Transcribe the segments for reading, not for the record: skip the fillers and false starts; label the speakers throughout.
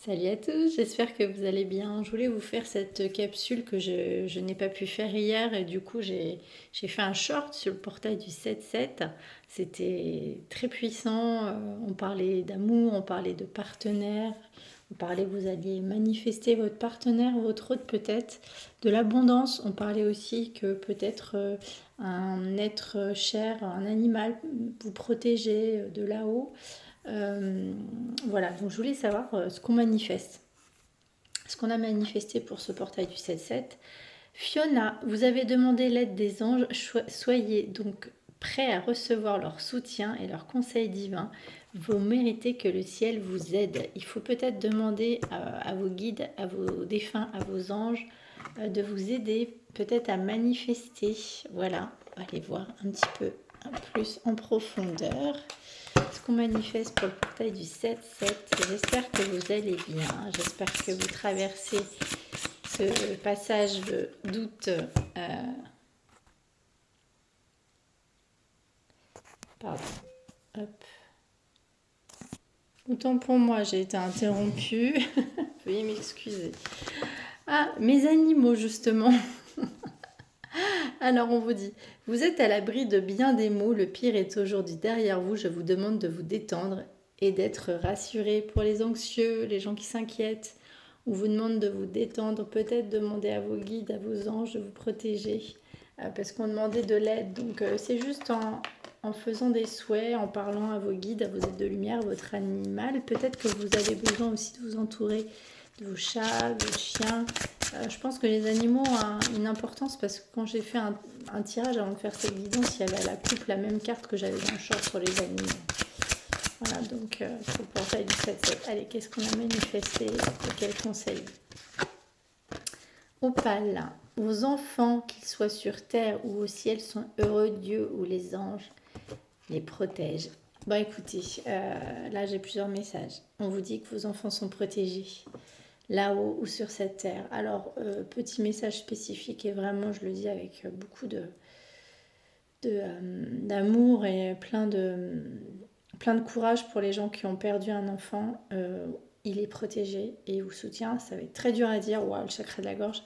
Speaker 1: Salut à tous, j'espère que vous allez bien. Je voulais vous faire cette capsule que je n'ai pas pu faire hier et du coup j'ai fait un short sur le portail du 7-7. C'était très puissant, on parlait d'amour, on parlait de partenaire, on parlait que vous alliez manifester votre partenaire, votre autre peut-être, de l'abondance. On parlait aussi que peut-être un être cher, un animal vous protégeait de là-haut. Euh, voilà, donc je voulais savoir ce qu'on manifeste. Ce qu'on a manifesté pour ce portail du 7-7. Fiona, vous avez demandé l'aide des anges. Soyez donc prêts à recevoir leur soutien et leur conseil divin. Vous méritez que le ciel vous aide. Il faut peut-être demander à vos guides, à vos défunts, à vos anges de vous aider peut-être à manifester. Voilà, on va aller voir un petit peu plus en profondeur ce qu'on manifeste pour le portail du 7-7. J'espère que vous allez bien. J'espère que vous traversez ce passage de doute. Pardon. Hop. Autant pour moi, j'ai été interrompue. Veuillez m'excuser. Ah, mes animaux, justement. Alors, on vous dit, vous êtes à l'abri de bien des maux. Le pire est aujourd'hui derrière vous. Je vous demande de vous détendre et d'être rassuré. Pour les anxieux, les gens qui s'inquiètent, on vous demande de vous détendre, peut-être demander à vos guides, à vos anges de vous protéger, parce qu'on demandait de l'aide. Donc c'est juste en faisant des souhaits, en parlant à vos guides, à vos aides de lumière, votre animal. Peut-être que vous avez besoin aussi de vous entourer de vos chats, de vos chiens. Je pense que les animaux ont une importance parce que quand j'ai fait un tirage avant de faire cette guidance, il y avait à la coupe la même carte que j'avais dans le short sur les animaux. Voilà, donc pour le portail du 7-7. Allez, qu'est-ce qu'on a manifesté? Quel conseil? Opale, vos enfants, qu'ils soient sur terre ou au ciel, sont heureux. Dieu ou les anges les protègent. Bon, écoutez, là j'ai plusieurs messages. On vous dit que vos enfants sont protégés, là-haut ou sur cette terre. Alors, petit message spécifique, et vraiment, je le dis avec beaucoup d'amour et plein de courage pour les gens qui ont perdu un enfant. Il est protégé et il vous soutient. Ça va être très dur à dire. Waouh, le chakra de la gorge,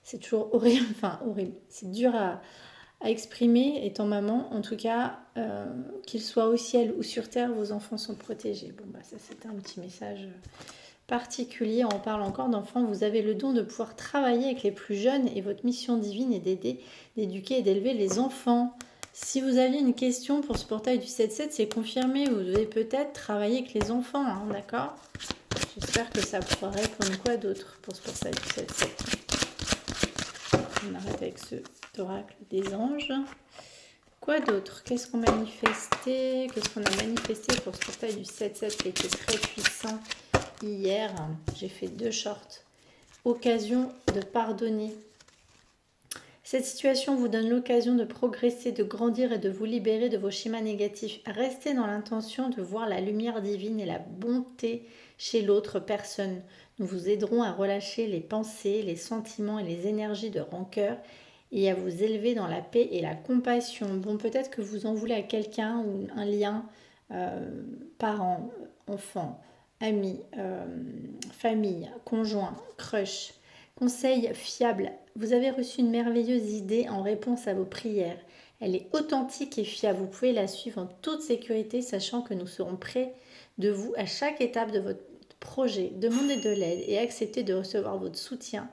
Speaker 1: c'est toujours horrible. Enfin, horrible. C'est dur à exprimer étant maman. En tout cas, qu'il soit au ciel ou sur terre, vos enfants sont protégés. Bon, bah, ça, c'était un petit message particulier. On parle encore d'enfants. Vous avez le don de pouvoir travailler avec les plus jeunes et votre mission divine est d'aider, d'éduquer et d'élever les enfants. Si vous aviez une question pour ce portail du 7-7, c'est confirmé. Vous devez peut-être travailler avec les enfants, hein, d'accord? J'espère que ça pourra répondre quoi d'autre pour ce portail du 7-7. On arrête avec ce oracle des anges. Quoi d'autre? Qu'est-ce qu'on manifestait? Qu'est-ce qu'on a manifesté pour ce portail du 7-7 qui était très puissant hier? J'ai fait 2 shorts. Occasion de pardonner. Cette situation vous donne l'occasion de progresser, de grandir et de vous libérer de vos schémas négatifs. Restez dans l'intention de voir la lumière divine et la bonté chez l'autre personne. Nous vous aiderons à relâcher les pensées, les sentiments et les énergies de rancœur et à vous élever dans la paix et la compassion. Bon, peut-être que vous en voulez à quelqu'un ou un lien, parents, enfants, amis, famille, conjoint, crush. Conseil fiable. Vous avez reçu une merveilleuse idée en réponse à vos prières. Elle est authentique et fiable. Vous pouvez la suivre en toute sécurité, sachant que nous serons près de vous à chaque étape de votre projet. Demandez de l'aide et acceptez de recevoir votre soutien.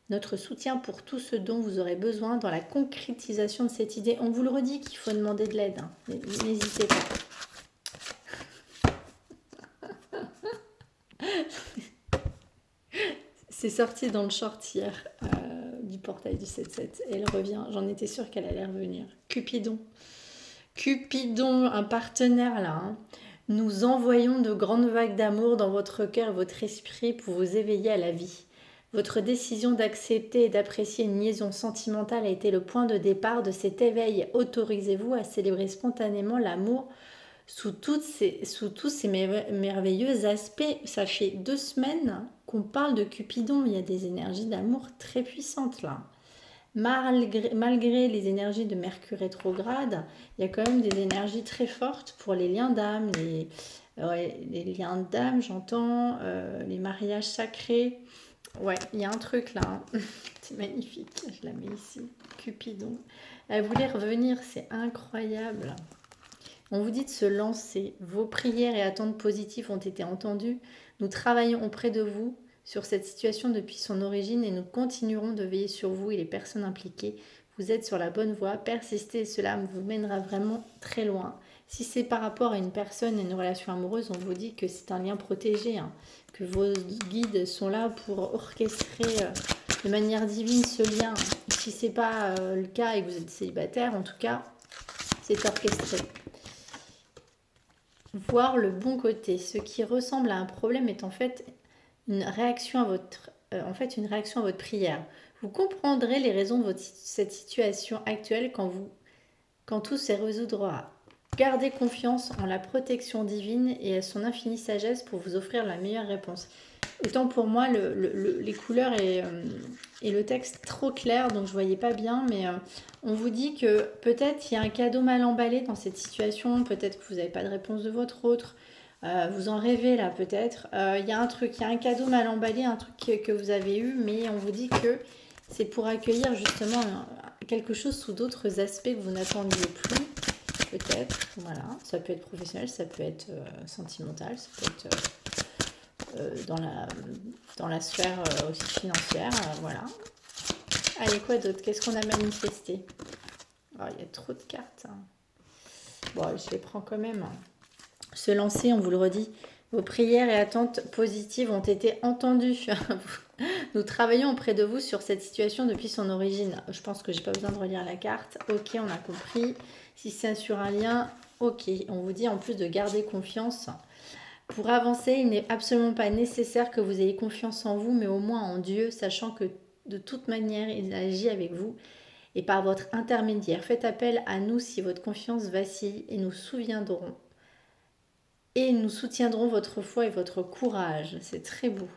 Speaker 1: Notre soutien pour tout ce dont vous aurez besoin dans la concrétisation de cette idée. On vous le redit qu'il faut demander de l'aide. Hein. N'hésitez pas. C'est sorti dans le short hier du portail du 7-7. Elle revient, j'en étais sûre qu'elle allait revenir. Cupidon. Cupidon, un partenaire là. Hein. Nous envoyons de grandes vagues d'amour dans votre cœur et votre esprit pour vous éveiller à la vie. Votre décision d'accepter et d'apprécier une liaison sentimentale a été le point de départ de cet éveil. Autorisez-vous à célébrer spontanément l'amour sous tous ces merveilleux aspects. Ça fait 2 semaines qu'on parle de Cupidon. Il y a des énergies d'amour très puissantes là. Malgré les énergies de Mercure rétrograde, il y a quand même des énergies très fortes pour les liens d'âme, les liens d'âme, j'entends, les mariage sacré. Ouais, il y a un truc là. Hein. C'est magnifique. Je la mets ici. Cupidon. Elle voulait revenir. C'est incroyable. On vous dit de se lancer. Vos prières et attentes positives ont été entendues. Nous travaillons auprès de vous sur cette situation depuis son origine et nous continuerons de veiller sur vous et les personnes impliquées. Vous êtes sur la bonne voie. Persistez, cela vous mènera vraiment très loin. Si c'est par rapport à une personne et une relation amoureuse, on vous dit que c'est un lien protégé, hein, que vos guides sont là pour orchestrer de manière divine ce lien. Si ce n'est pas le cas et que vous êtes célibataire, en tout cas, c'est orchestré. Voir le bon côté. Ce qui ressemble à un problème est en fait une réaction à votre prière. Vous comprendrez les raisons de cette situation actuelle quand tout se résoudra. Gardez confiance en la protection divine et à son infinie sagesse pour vous offrir la meilleure réponse. Autant pour moi, les couleurs et le texte trop clair, donc je ne voyais pas bien, mais on vous dit que peut-être il y a un cadeau mal emballé dans cette situation, peut-être que vous n'avez pas de réponse de votre autre, vous en rêvez là peut-être. Il y a un truc, il y a un cadeau mal emballé, un truc que vous avez eu, mais on vous dit que c'est pour accueillir justement quelque chose sous d'autres aspects que vous n'attendiez plus. Peut-être, voilà, ça peut être professionnel, ça peut être sentimental, ça peut être dans la sphère aussi financière, voilà. Allez, quoi d'autre? Qu'est-ce qu'on a manifesté? Oh, il y a trop de cartes. Hein. Bon, je les prends quand même. Se lancer, on vous le redit. Vos prières et attentes positives ont été entendues. Nous travaillons auprès de vous sur cette situation depuis son origine. Je pense que j'ai pas besoin de relire la carte. Ok, on a compris. Si c'est sur un lien, ok. On vous dit en plus de garder confiance. Pour avancer, il n'est absolument pas nécessaire que vous ayez confiance en vous, mais au moins en Dieu, sachant que de toute manière, il agit avec vous et par votre intermédiaire. Faites appel à nous si votre confiance vacille et nous souviendrons. Et nous soutiendrons votre foi et votre courage. C'est très beau.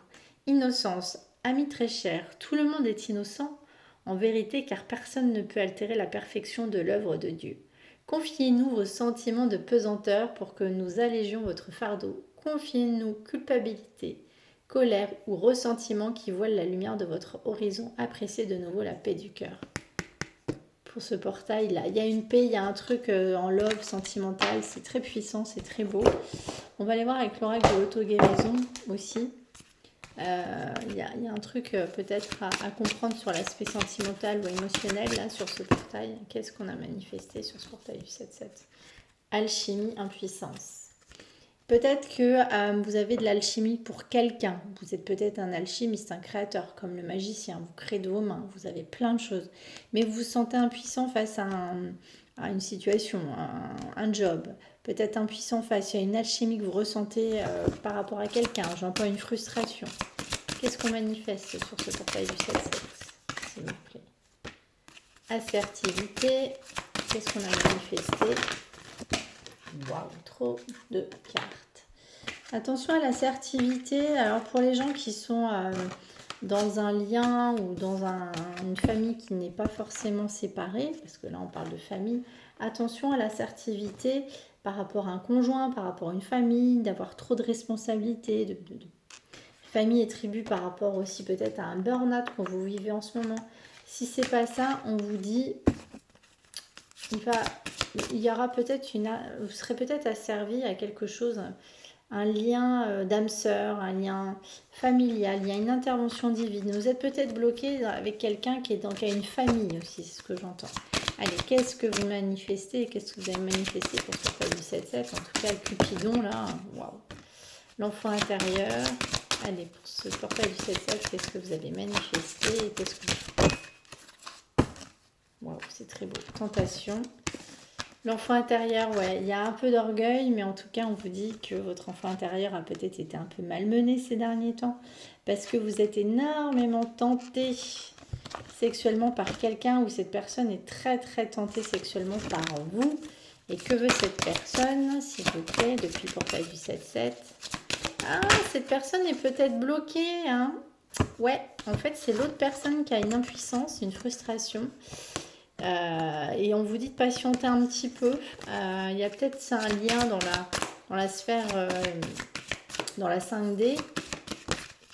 Speaker 1: Innocence. Amis très chers, tout le monde est innocent en vérité car personne ne peut altérer la perfection de l'œuvre de Dieu. Confiez-nous vos sentiments de pesanteur pour que nous allégions votre fardeau. Confiez-nous culpabilité, colère ou ressentiment qui voilent la lumière de votre horizon. Appréciez de nouveau la paix du cœur. Pour ce portail là, il y a une paix, il y a un truc en love sentimental, c'est très puissant, c'est très beau. On va aller voir avec l'oracle de l'auto-guérison aussi. Il y a un truc peut-être à comprendre sur l'aspect sentimental ou émotionnel là sur ce portail. Qu'est-ce qu'on a manifesté sur ce portail du 7-7? Alchimie, impuissance. Peut-être que vous avez de l'alchimie pour quelqu'un. Vous êtes peut-être un alchimiste, un créateur, comme le magicien. Vous créez de vos mains, vous avez plein de choses. Mais vous vous sentez impuissant face à une situation, un job. Peut-être impuissant face à une alchimie que vous ressentez par rapport à quelqu'un. J'entends une frustration. Qu'est-ce qu'on manifeste sur ce portail du 7-7, s'il vous plaît? Assertivité. Qu'est-ce qu'on a manifesté? Waouh, trop de cartes. Attention à l'assertivité. Alors pour les gens qui sont dans un lien ou dans une famille qui n'est pas forcément séparée, parce que là on parle de famille, attention à l'assertivité par rapport à un conjoint, par rapport à une famille, d'avoir trop de responsabilités, de famille et tribu par rapport aussi peut-être à un burn-out que vous vivez en ce moment. Si c'est pas ça, on vous dit il y aura peut-être vous serez peut-être asservi à quelque chose, un lien d'âme sœur, un lien familial, il y a une intervention divine. Vous êtes peut-être bloqué avec quelqu'un qui a une famille aussi, c'est ce que j'entends. Allez, qu'est-ce que vous manifestez? Qu'est-ce que vous avez manifesté pour ce portail du 7-7? En tout cas, le Cupidon, là, waouh. L'enfant intérieur. Allez, pour ce portail du 7-7, qu'est-ce que vous avez manifesté? Qu'est-ce que waouh, c'est très beau. Tentation. L'enfant intérieur, ouais, il y a un peu d'orgueil, mais en tout cas, on vous dit que votre enfant intérieur a peut-être été un peu malmené ces derniers temps, parce que vous êtes énormément tenté sexuellement par quelqu'un, ou cette personne est très très tentée sexuellement par vous. Et que veut cette personne, s'il vous plaît, depuis le portail du 7-7? Ah, cette personne est peut-être bloquée, hein? Ouais, en fait, c'est l'autre personne qui a une impuissance, une frustration. Et on vous dit de patienter un petit peu. Il y a peut-être un lien dans la sphère, dans la 5D.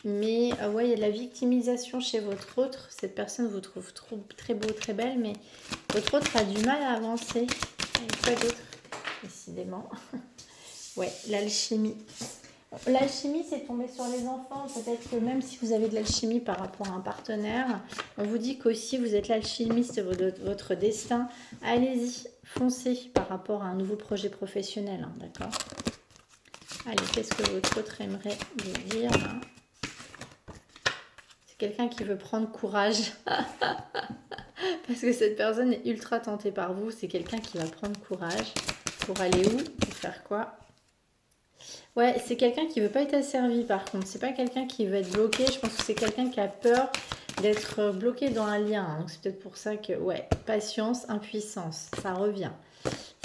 Speaker 1: Mais ouais, il y a de la victimisation chez votre autre. Cette personne vous trouve très beau, très belle, mais votre autre a du mal à avancer. Et quoi d'autre? Décidément. Ouais, l'alchimie. L'alchimie, c'est tombé sur les enfants. Peut-être que même si vous avez de l'alchimie par rapport à un partenaire, on vous dit qu'aussi vous êtes l'alchimiste de votre destin. Allez-y, foncez par rapport à un nouveau projet professionnel, hein, d'accord? Allez, qu'est-ce que votre autre aimerait vous dire, hein? C'est quelqu'un qui veut prendre courage. Parce que cette personne est ultra tentée par vous. C'est quelqu'un qui va prendre courage. Pour aller où? Pour faire quoi? Ouais, c'est quelqu'un qui veut pas être asservi par contre. C'est pas quelqu'un qui veut être bloqué. Je pense que c'est quelqu'un qui a peur d'être bloqué dans un lien, hein. Donc c'est peut-être pour ça que, ouais, patience, impuissance, ça revient.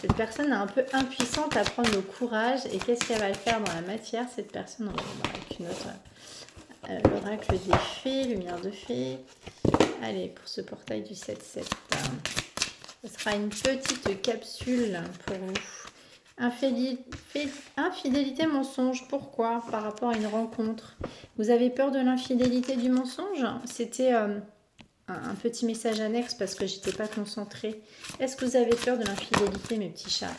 Speaker 1: Cette personne est un peu impuissante à prendre le courage. Et qu'est-ce qu'elle va faire dans la matière? Cette personne, on va voir avec une autre. L'oracle des fées, lumière de fées. Allez, pour ce portail du 7-7. Ce sera une petite capsule pour vous. Infidélité, mensonge. Pourquoi? Par rapport à une rencontre. Vous avez peur de l'infidélité, du mensonge? C'était un petit message annexe parce que j'étais pas concentrée. Est-ce que vous avez peur de l'infidélité, mes petits chats?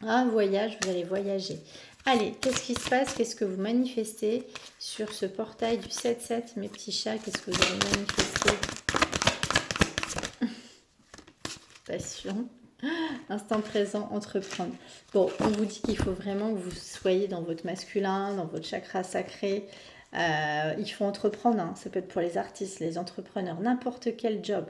Speaker 1: Ah, voyage, vous allez voyager. Allez, qu'est-ce qui se passe? Qu'est-ce que vous manifestez sur ce portail du 7-7, mes petits chats? Qu'est-ce que vous allez manifester? Passion. Instant présent, entreprendre. Bon, on vous dit qu'il faut vraiment que vous soyez dans votre masculin, dans votre chakra sacré. Il faut entreprendre, hein. Ça peut être pour les artistes, les entrepreneurs, n'importe quel job.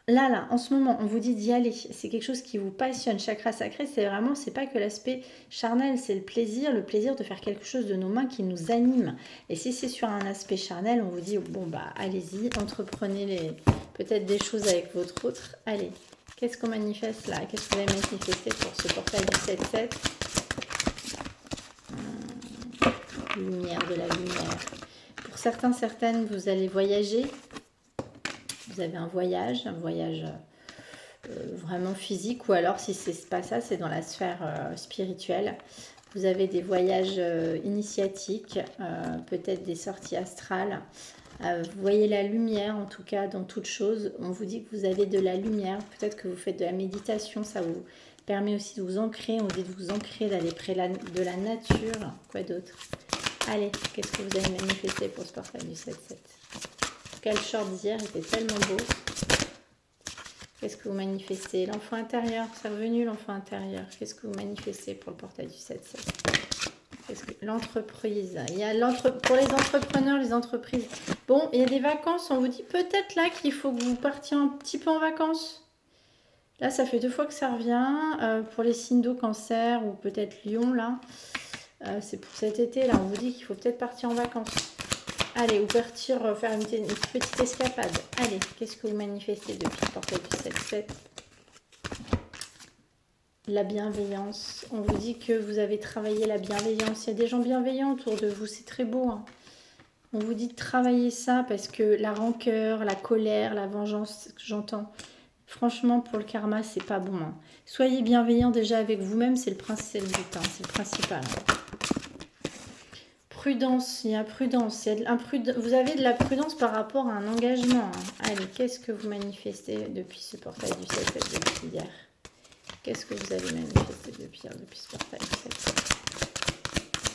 Speaker 1: Là, en ce moment, on vous dit d'y aller. C'est quelque chose qui vous passionne. Chakra sacré, c'est pas que l'aspect charnel, c'est le plaisir de faire quelque chose de nos mains qui nous anime. Et si c'est sur un aspect charnel, on vous dit, bon, bah, allez-y, entreprenez peut-être des choses avec votre autre. Allez, qu'est-ce qu'on manifeste là? Qu'est-ce que vous allez manifester pour ce portail du 7-7? Lumière, de la lumière. Pour certaines, vous allez voyager. Vous avez un voyage vraiment physique, ou alors si c'est pas ça, c'est dans la sphère spirituelle. Vous avez des voyages initiatiques, peut-être des sorties astrales. Vous voyez la lumière, en tout cas, dans toute chose. On vous dit que vous avez de la lumière. Peut-être que vous faites de la méditation. Ça vous permet aussi de vous ancrer. On vous dit de vous ancrer, d'aller près de la nature. Quoi d'autre? Allez, qu'est-ce que vous avez manifesté pour ce portail du 7-7? Quel short d'hier était tellement beau. Qu'est-ce que vous manifestez? L'enfant intérieur, c'est revenu l'enfant intérieur. Qu'est-ce que vous manifestez pour le portail du 7-7? L'entreprise. Il y a pour les entrepreneurs, les entreprises. Bon, il y a des vacances. On vous dit peut-être là qu'il faut que vous partiez un petit peu en vacances. Là, ça fait 2 fois que ça revient. Pour les signes d'eau, cancer ou peut-être lion, là. C'est pour cet été, là. On vous dit qu'il faut peut-être partir en vacances. Allez, ou partir faire une petite escapade. Allez, qu'est-ce que vous manifestez depuis le portail du 7-7? La bienveillance. On vous dit que vous avez travaillé la bienveillance. Il y a des gens bienveillants autour de vous. C'est très beau, hein. On vous dit de travailler ça parce que la rancœur, la colère, la vengeance, ce que j'entends, franchement, pour le karma, c'est pas bon, hein. Soyez bienveillant déjà avec vous-même. C'est le but, hein, c'est le principal, hein. Prudence, il y a prudence. Vous avez de la prudence par rapport à un engagement, hein. Allez, qu'est-ce que vous manifestez depuis ce portail du 7-7 depuis hier? Qu'est-ce que vous avez manifesté depuis ce portail du 7-7?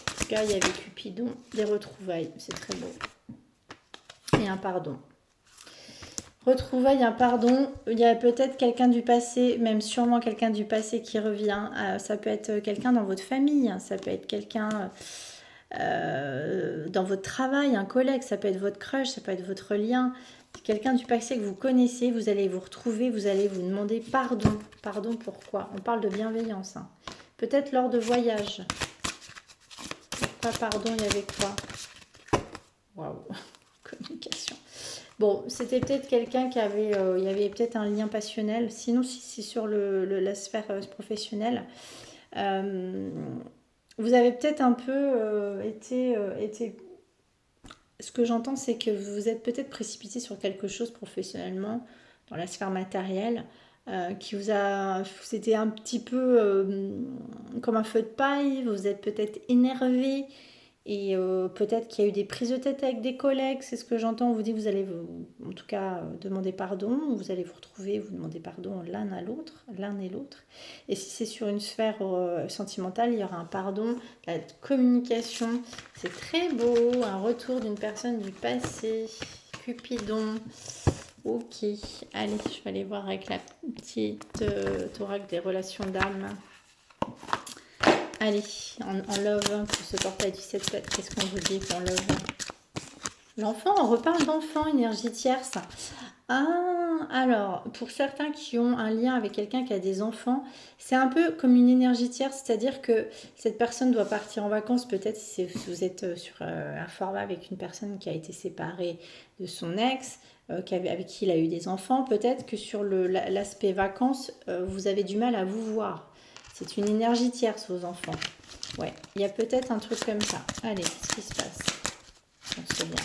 Speaker 1: En tout cas, il y avait Cupidon, des retrouvailles, c'est très beau. Et un pardon. Retrouvailles, un pardon. Il y a peut-être quelqu'un du passé, même sûrement quelqu'un du passé qui revient. Ça peut être quelqu'un dans votre famille, hein. Ça peut être quelqu'un dans votre travail, un collègue, ça peut être votre crush, ça peut être votre lien. Quelqu'un du passé que vous connaissez, vous allez vous retrouver, vous allez vous demander pardon. Pardon, pourquoi? On parle de bienveillance, hein. Peut-être lors de voyage. Pourquoi pardon? Il y avait quoi? Waouh, communication. Bon, c'était peut-être quelqu'un qui avait... il y avait peut-être un lien passionnel. Sinon, si c'est sur la sphère professionnelle, vous avez peut-être un peu été... Ce que j'entends, c'est que vous vous êtes peut-être précipité sur quelque chose professionnellement, dans la sphère matérielle, qui vous a... C'était un petit peu comme un feu de paille, vous êtes peut-être énervé, Et peut-être qu'il y a eu des prises de tête avec des collègues, c'est ce que j'entends. On vous dit que vous allez, en tout cas, demander pardon. Vous allez vous retrouver, vous demander pardon l'un et l'autre. Et si c'est sur une sphère sentimentale, il y aura un pardon, la communication. C'est très beau, un retour d'une personne du passé. Cupidon. Ok, allez, je vais aller voir avec la petite oracle des relations d'âme. Allez, en love, pour ce portail du 7-7, qu'est-ce qu'on vous dit pour love? L'enfant, on reparle d'enfant, énergie tierce. Ah, alors, pour certains qui ont un lien avec quelqu'un qui a des enfants, c'est un peu comme une énergie tierce, c'est-à-dire que cette personne doit partir en vacances, peut-être si vous êtes sur un format avec une personne qui a été séparée de son ex, avec qui il a eu des enfants, peut-être que sur l'aspect vacances, vous avez du mal à vous voir. C'est une énergie tierce, vos enfants. Ouais, il y a peut-être un truc comme ça. Allez, qu'est-ce qui se passe? On se souvient.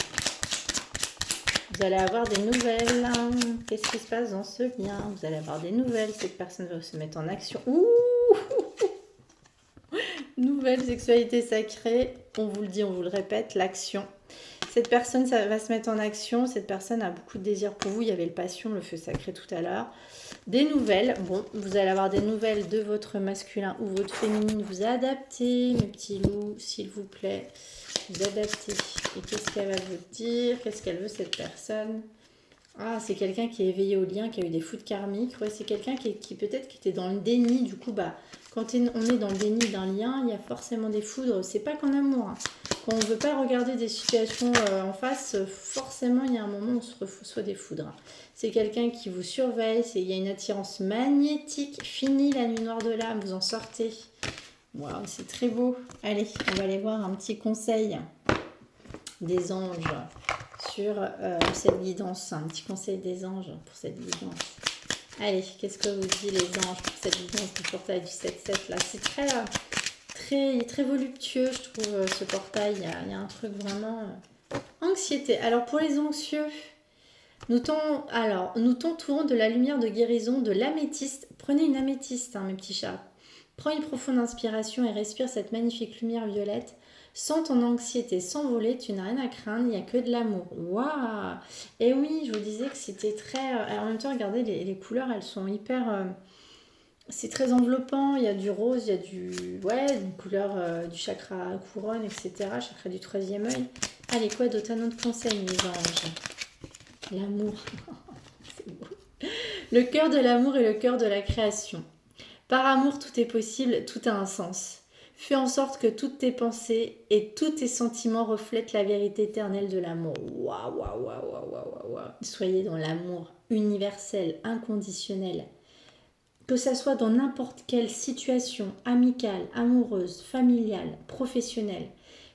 Speaker 1: Vous allez avoir des nouvelles. Qu'est-ce qui se passe dans ce lien? Vous allez avoir des nouvelles. Cette personne va se mettre en action. Ouh! Nouvelle sexualité sacrée. On vous le dit, on vous le répète, l'action. Cette personne, ça va se mettre en action. Cette personne a beaucoup de désir pour vous. Il y avait le passion, le feu sacré tout à l'heure. Des nouvelles. Bon, vous allez avoir des nouvelles de votre masculin ou votre féminine. Vous adaptez, mes petits loups, s'il vous plaît. Vous adaptez. Et qu'est-ce qu'elle va vous dire? Qu'est-ce qu'elle veut, cette personne? Ah, c'est quelqu'un qui est éveillé au lien, qui a eu des foudres karmiques. Ouais, c'est quelqu'un qui peut-être qui était dans le déni. Du coup, quand on est dans le déni d'un lien, il y a forcément des foudres. C'est pas qu'en amour. Hein. Quand on ne veut pas regarder des situations en face, forcément, il y a un moment où on se reçoit des foudres. C'est quelqu'un qui vous surveille. Il y a une attirance magnétique. Fini la nuit noire de l'âme, vous en sortez. Waouh, c'est très beau. Allez, on va aller voir un petit conseil des anges sur cette guidance. Un petit conseil des anges pour cette guidance. Allez, qu'est-ce que vous dit les anges pour cette guidance du portail du 7-7 là? C'est très voluptueux, je trouve, ce portail. Il y a un truc vraiment... Anxiété. Alors, pour les anxieux, nous t'entourons de la lumière de guérison de l'améthyste. Prenez une améthyste, mes petits chats. Prends une profonde inspiration et respire cette magnifique lumière violette. Sans ton anxiété s'envoler, tu n'as rien à craindre, il n'y a que de l'amour. Waouh! Et oui, je vous disais que c'était très... en même temps, regardez, les couleurs, elles sont hyper... c'est très enveloppant, il y a du rose, il y a une couleur du chakra couronne, etc. Chakra du troisième œil. Allez, quoi d'autre? Un autre conseil, mes anges. L'amour. C'est beau. Le cœur de l'amour est le cœur de la création. Par amour, tout est possible, tout a un sens. Fais en sorte que toutes tes pensées et tous tes sentiments reflètent la vérité éternelle de l'amour. Waouh, waouh, waouh, waouh, waouh, waouh. Soyez dans l'amour universel, inconditionnel. Que ça soit dans n'importe quelle situation, amicale, amoureuse, familiale, professionnelle.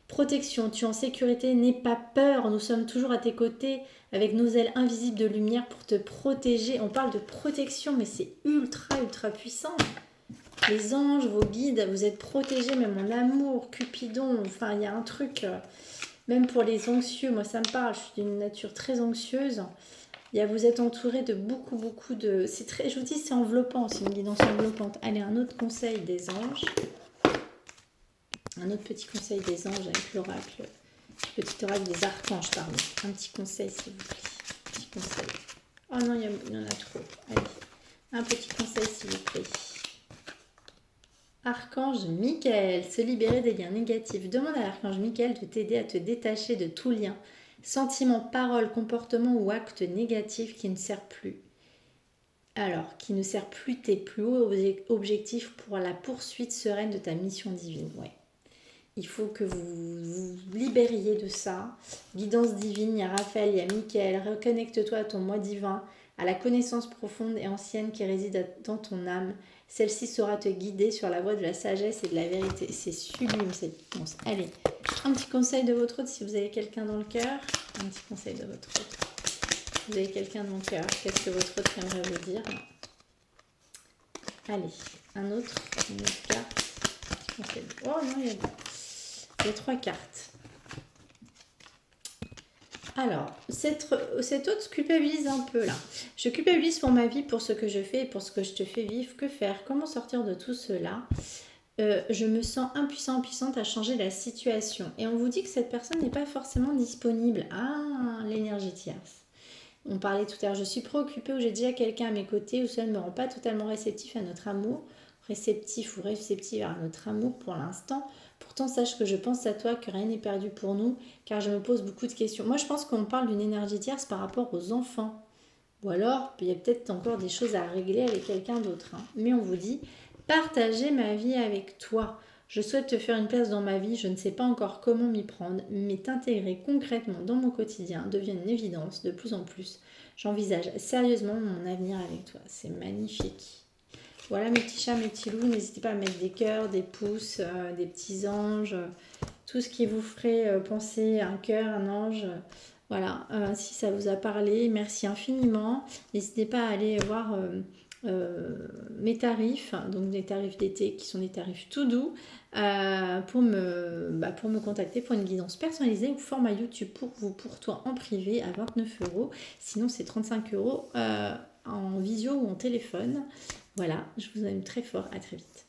Speaker 1: Protection, tu es en sécurité, n'aie pas peur, nous sommes toujours à tes côtés avec nos ailes invisibles de lumière pour te protéger. On parle de protection, mais c'est ultra, ultra puissant. Les anges, vos guides, vous êtes protégés, même en amour, Cupidon, enfin il y a un truc, même pour les anxieux, moi ça me parle, je suis d'une nature très anxieuse. Vous êtes entouré de beaucoup de... je vous dis, c'est enveloppant, c'est une guidance enveloppante. Allez, un autre conseil des anges. Un autre petit conseil des anges avec l'oracle. Petit oracle des archanges, pardon. Un petit conseil, s'il vous plaît. Petit conseil. Oh non, il y en a trop. Allez, un petit conseil, s'il vous plaît. Archange Michael, se libérer des liens négatifs. Demande à l'archange Michael de t'aider à te détacher de tout lien, sentiment, parole, comportement ou acte négatif qui ne sert plus. Alors, qui ne sert plus tes plus hauts objectifs pour la poursuite sereine de ta mission divine. Ouais. Il faut que vous vous libériez de ça. Guidance divine, il y a Raphaël, il y a Michael. Reconnecte-toi à ton moi divin, à la connaissance profonde et ancienne qui réside dans ton âme. Celle-ci saura te guider sur la voie de la sagesse et de la vérité. C'est sublime cette guidance. Allez, un petit conseil de votre autre si vous avez quelqu'un dans le cœur. Un petit conseil de votre autre. Vous avez quelqu'un dans le cœur. Qu'est-ce que votre autre aimerait vous dire? Allez, une autre carte. Oh non, il y a 3 cartes. Alors, cette autre culpabilise un peu là. Je culpabilise pour ma vie, pour ce que je fais et pour ce que je te fais vivre. Que faire? Comment sortir de tout cela? Je me sens impuissante à changer la situation. Et on vous dit que cette personne n'est pas forcément disponible. Ah, l'énergie tierce. On parlait tout à l'heure, je suis préoccupée ou j'ai déjà quelqu'un à mes côtés ou cela ne me rend pas totalement réceptif à notre amour, réceptif ou réceptive à notre amour pour l'instant. Pourtant, sache que je pense à toi, que rien n'est perdu pour nous, car je me pose beaucoup de questions. Moi, je pense qu'on parle d'une énergie tierce par rapport aux enfants. Ou alors, il y a peut-être encore des choses à régler avec quelqu'un d'autre. Hein. Mais on vous dit, partagez ma vie avec toi. Je souhaite te faire une place dans ma vie, je ne sais pas encore comment m'y prendre, mais t'intégrer concrètement dans mon quotidien devient une évidence de plus en plus. J'envisage sérieusement mon avenir avec toi. C'est magnifique. Voilà mes petits chats, mes petits loups, n'hésitez pas à mettre des cœurs, des pouces, des petits anges, tout ce qui vous ferait penser à un cœur, un ange. Voilà, si ça vous a parlé, merci infiniment. N'hésitez pas à aller voir mes tarifs, donc des tarifs d'été qui sont des tarifs tout doux, pour me contacter pour une guidance personnalisée ou format YouTube pour vous, pour toi en privé à 29 euros. Sinon, c'est 35 euros en visio ou en téléphone. Voilà, je vous aime très fort, à très vite.